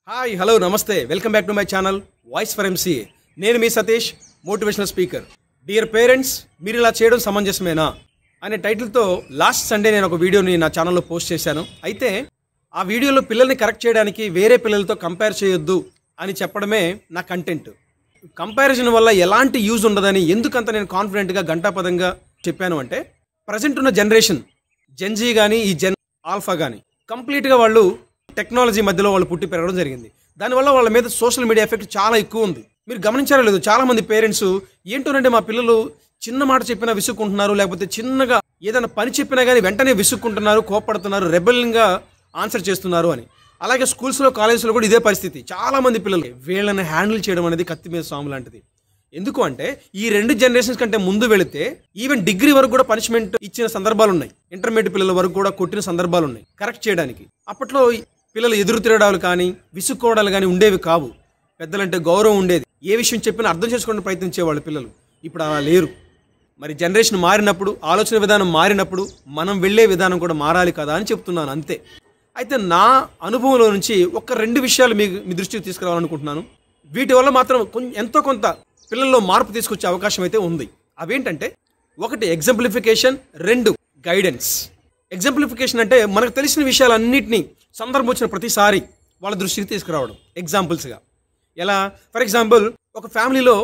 Hi hello నమస్తే welcome back to my channel voice for MCA. నేను మీ Satish, motivational speaker. Dear parents, మీరు ఇలా చేయడం సమంజసమేనా అనే టైటిల్తో లాస్ట్ సండే నేను ఒక వీడియోని నా ఛానల్లో పోస్ట్ చేశాను. అయితే ఆ వీడియోలో పిల్లల్ని కరెక్ట్ చేయడానికి వేరే పిల్లలతో కంపేర్ చేయొద్దు అని చెప్పడమే నా కంటెంట్. కంపారిజన్ వల్ల ఎలాంటి యూజ్ ఉండదని ఎందుకంత నేను కాన్ఫిడెంట్గా గంటాపదంగా చెప్పాను అంటే, ప్రజెంట్ ఉన్న జనరేషన్ జెన్జీ కానీ ఈ జెన్ ఆల్ఫా కానీ కంప్లీట్గా వాళ్ళు టెక్నాలజీ మధ్యలో వాళ్ళు పుట్టి పెరగడం జరిగింది. దానివల్ల వాళ్ళ మీద సోషల్ మీడియా ఎఫెక్ట్ చాలా ఎక్కువ ఉంది. మీరు గమనించారో లేదు, చాలామంది పేరెంట్స్ ఏంటోనంటే మా పిల్లలు చిన్న మాట చెప్పినా విసుక్కుంటున్నారు, లేకపోతే చిన్నగా ఏదైనా పని చెప్పినా కానీ వెంటనే విసుక్కుంటున్నారు, కోప్పడుతున్నారు, రెబెల్గా ఆన్సర్ చేస్తున్నారు అని. అలాగే స్కూల్స్లో కాలేజ్లో కూడా ఇదే పరిస్థితి. చాలామంది పిల్లలు వీళ్ళని హ్యాండిల్ చేయడం అనేది కత్తి మీద సాము లాంటిది. ఎందుకు అంటే ఈ రెండు జనరేషన్స్ కంటే ముందు వెళితే ఈవెన్ డిగ్రీ వరకు కూడా పనిష్మెంట్ ఇచ్చిన సందర్భాలు ఉన్నాయి. ఇంటర్మీడియట్ పిల్లల వరకు కూడా కొట్టిన సందర్భాలు ఉన్నాయి కరెక్ట్ చేయడానికి. అప్పట్లో పిల్లలు ఎదురు తిరగడాలు కానీ విసుక్కోవడాలు కానీ ఉండేవి కావు. పెద్దలంటే గౌరవం ఉండేది. ఏ విషయం చెప్పినా అర్థం చేసుకోవడానికి ప్రయత్నించేవాళ్ళు పిల్లలు. ఇప్పుడు అలా లేరు. మరి జనరేషన్ మారినప్పుడు, ఆలోచన విధానం మారినప్పుడు మనం వెళ్ళే విధానం కూడా మారాలి కదా అని చెప్తున్నాను, అంతే. అయితే నా అనుభవంలో నుంచి ఒక రెండు విషయాలు మీ దృష్టికి తీసుకురావాలనుకుంటున్నాను. వీటి వల్ల మాత్రం ఎంతో కొంత పిల్లల్లో మార్పు తీసుకొచ్చే అవకాశం అయితే ఉంది. అవేంటంటే, ఒకటి ఎగ్జాంప్లిఫికేషన్, రెండు గైడెన్స్. ఎగ్జాంప్లిఫికేషన్ అంటే మనకు తెలిసిన విషయాలన్నింటినీ సందర్భం వచ్చిన ప్రతిసారి వాళ్ళ దృష్టికి తీసుకురావడం ఎగ్జాంపుల్స్గా. ఎలా? ఫర్ ఎగ్జాంపుల్, ఒక ఫ్యామిలీలో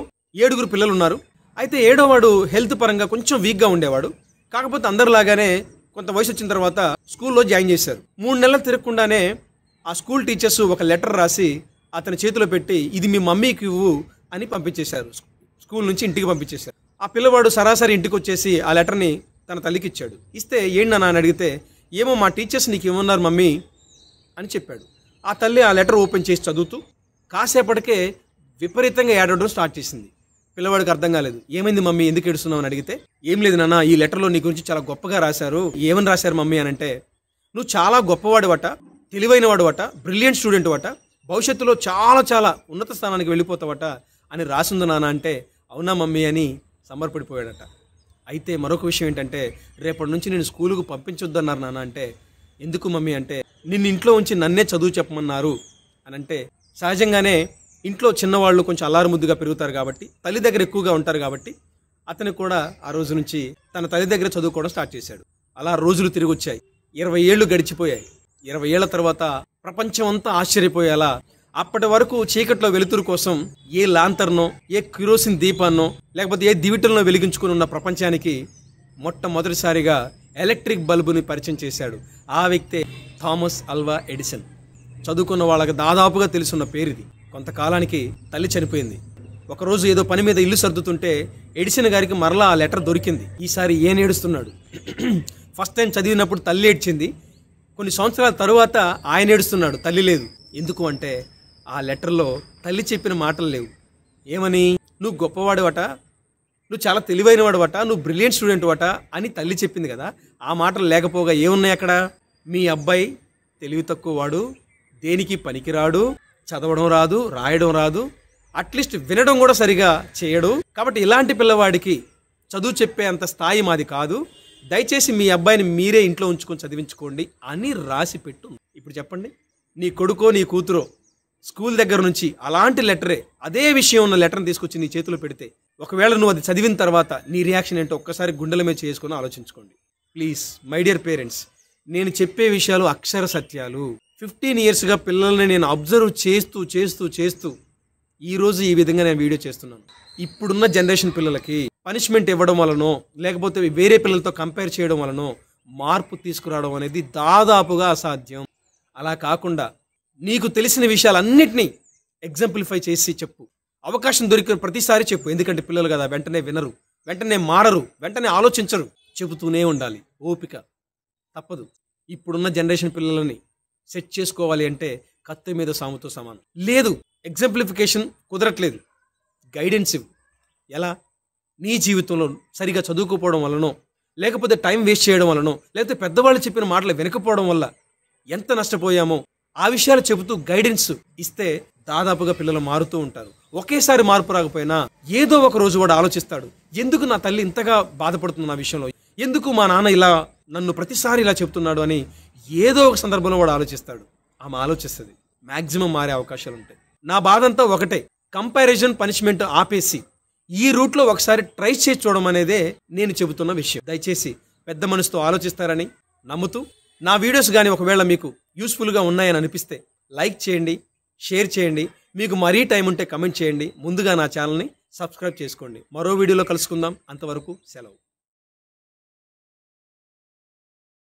7 పిల్లలు ఉన్నారు. అయితే 7వ హెల్త్ పరంగా కొంచెం వీక్గా ఉండేవాడు. కాకపోతే అందరిలాగానే కొంత వయసు వచ్చిన తర్వాత స్కూల్లో జాయిన్ చేశారు. 3 నెలలు తిరగకుండానే ఆ స్కూల్ టీచర్స్ ఒక లెటర్ రాసి అతని చేతిలో పెట్టి, ఇది మీ మమ్మీకి ఇవ్వు అని పంపించేశారు. స్కూల్ నుంచి ఇంటికి పంపించేశారు. ఆ పిల్లవాడు సరాసరి ఇంటికి వచ్చేసి ఆ లెటర్ని తన తల్లికి ఇచ్చాడు. ఇస్తే ఏంటి అని అడిగితే, ఏమో మా టీచర్స్ నీకు ఏమన్నారు మమ్మీ అని చెప్పాడు. ఆ తల్లి ఆ లెటర్ ఓపెన్ చేసి చదువుతూ కాసేపటికే విపరీతంగా ఏడవడం స్టార్ట్ చేసింది. పిల్లవాడికి అర్థం కాలేదు. ఏమైంది మమ్మీ, ఎందుకు ఏడుస్తున్నావు అని అడిగితే, ఏం లేదు నాన్న, ఈ లెటర్లో నీ గురించి చాలా గొప్పగా రాశారు. ఏమని రాశారు మమ్మీ అని అంటే, నువ్వు చాలా గొప్పవాడువట, తెలివైనవాడువట, బ్రిలియంట్ స్టూడెంట్ అట, భవిష్యత్తులో చాలా చాలా ఉన్నత స్థానానికి వెళ్ళిపోతావట అని రాసింది నాన్న అంటే, అవునా మమ్మీ అని సంబరపడిపోయాడట. అయితే మరొక విషయం ఏంటంటే, రేపటి నుంచి నేను స్కూలుకు పంపించొద్దన్నారు నాన్న అంటే, ఎందుకు మమ్మీ అంటే, నిన్ను ఇంట్లో ఉంచి నన్నే చదువు చెప్పమన్నారు అని అంటే, సహజంగానే ఇంట్లో చిన్నవాళ్ళు కొంచెం అల్లారు ముద్దుగా పెరుగుతారు కాబట్టి, తల్లి దగ్గర ఎక్కువగా ఉంటారు కాబట్టి, అతను కూడా ఆ రోజు నుంచి తన తల్లి దగ్గర చదువుకోవడం స్టార్ట్ చేశాడు. అలా రోజులు తిరిగి వచ్చాయి. 20 ఏళ్ళు గడిచిపోయాయి. 20 ఏళ్ల తర్వాత ప్రపంచం అంతా ఆశ్చర్యపోయేలా, అప్పటి వరకు చీకట్లో వెలుతురు కోసం ఏ లాంతర్నో, ఏ కిరోసిన్ దీపాన్నో, లేకపోతే ఏ దివిటల్లో వెలిగించుకుని ఉన్న ప్రపంచానికి మొట్టమొదటిసారిగా ఎలక్ట్రిక్ బల్బుని పరిచయం చేశాడు. ఆ వ్యక్తే థామస్ ఆల్వా ఎడిసన్. చదువుకున్న వాళ్ళకి దాదాపుగా తెలుసున్న పేరు ఇది. కొంతకాలానికి తల్లి చనిపోయింది. ఒకరోజు ఏదో పని మీద ఇల్లు సర్దుతుంటే ఎడిసన్ గారికి మరలా ఆ లెటర్ దొరికింది. ఈసారి ఏం ఏడుస్తున్నాడు. ఫస్ట్ టైం చదివినప్పుడు తల్లి ఏడ్చింది. కొన్ని సంవత్సరాల తరువాత ఆయన ఏడుస్తున్నాడు, తల్లి లేదు. ఎందుకు అంటే, ఆ లెటర్లో తల్లి చెప్పిన మాటలు లేవు. ఏమని? నువ్వు గొప్పవాడువట, నువ్వు చాలా తెలివైనవాడువట, నువ్వు బ్రిలియంట్ స్టూడెంట్ అట అని తల్లి చెప్పింది కదా. ఆ మాటలు లేకపోగా ఏమున్నాయి అక్కడ? మీ అబ్బాయి తెలివి తక్కువ వాడు, దేనికి పనికిరాడు, చదవడం రాదు, రాయడం రాదు, అట్లీస్ట్ వినడం కూడా సరిగా చేయడు, కాబట్టి ఇలాంటి పిల్లవాడికి చదువు చెప్పే అంత స్థాయి మాది కాదు, దయచేసి మీ అబ్బాయిని మీరే ఇంట్లో ఉంచుకొని చదివించుకోండి అని రాసి పెట్టు. ఇప్పుడు చెప్పండి, నీ కొడుకో నీ కూతురో స్కూల్ దగ్గర నుంచి అలాంటి లెటరే, అదే విషయం ఉన్న లెటర్ని తీసుకొచ్చి నీ చేతిలో పెడితే, ఒకవేళ నువ్వు అది చదివిన తర్వాత నీ రియాక్షన్ ఏంటో ఒక్కసారి గుండెల మీద చేసుకొని ఆలోచించుకోండి. ప్లీజ్ మై డియర్ పేరెంట్స్, నేను చెప్పే విషయాలు అక్షర సత్యాలు. 15 ఇయర్స్గా పిల్లల్ని నేను అబ్జర్వ్ చేస్తూ చేస్తూ చేస్తూ ఈరోజు ఈ విధంగా నేను వీడియో చేస్తున్నాను. ఇప్పుడున్న జనరేషన్ పిల్లలకి పనిష్మెంట్ ఇవ్వడం వలనో, లేకపోతే వేరే పిల్లలతో కంపేర్ చేయడం వలనో మార్పు తీసుకురావడం అనేది దాదాపుగా అసాధ్యం. అలా కాకుండా నీకు తెలిసిన విషయాలన్నింటినీ ఎగ్జాంప్లిఫై చేసి చెప్పు. అవకాశం దొరికిన ప్రతిసారి చెప్పు. ఎందుకంటే పిల్లలు కదా, వెంటనే వినరు, వెంటనే మారరు, వెంటనే ఆలోచించరు. చెబుతూనే ఉండాలి. ఓపిక తప్పదు. ఇప్పుడున్న జనరేషన్ పిల్లలని సెట్ చేసుకోవాలి అంటే కత్తి మీద సాముతో సమానం. లేదు, ఎగ్జాంప్లిఫికేషన్ కుదరట్లేదు, గైడెన్స్ ఇవ్వు. ఎలా? నీ జీవితంలో సరిగా చదువుకోపోవడం వలనో, లేకపోతే టైం వేస్ట్ చేయడం వలనో, లేకపోతే పెద్దవాళ్ళు చెప్పిన మాటలు వినకపోవడం వల్ల ఎంత నష్టపోయామో ఆ విషయాలు చెబుతూ గైడెన్స్ ఇస్తే దాదాపుగా పిల్లలు మారుతూ ఉంటారు. ఒకేసారి మార్పు రాకపోయినా ఏదో ఒక రోజు వాడు ఆలోచిస్తాడు, ఎందుకు నా తల్లి ఇంతగా బాధపడుతుంది నా విషయంలో, ఎందుకు మా నాన్న ఇలా నన్ను ప్రతిసారి ఇలా చెప్తున్నాడు అని ఏదో ఒక సందర్భంలో వాడు ఆలోచిస్తాడు. ఆమె ఆలోచిస్తుంది. మ్యాక్సిమం మారే అవకాశాలు ఉంటాయి. నా బాధంతా ఒకటే, కంపారిజన్ పనిష్మెంట్ ఆపేసి ఈ రూట్లో ఒకసారి ట్రై చేసి చూడడం అనేదే నేను చెబుతున్న విషయం. దయచేసి పెద్ద మనసుతో ఆలోచిస్తారని నమ్ముతూ, నా వీడియోస్ కానీ ఒకవేళ మీకు యూస్ఫుల్గా ఉన్నాయని అనిపిస్తే లైక్ చేయండి, షేర్ చేయండి, మీకు మరీ టైం ఉంటే కమెంట్ చేయండి. ముందుగా నా ఛానల్ని సబ్స్క్రైబ్ చేసుకోండి. మరో వీడియోలో కలుసుకుందాం. అంతవరకు సెలవు.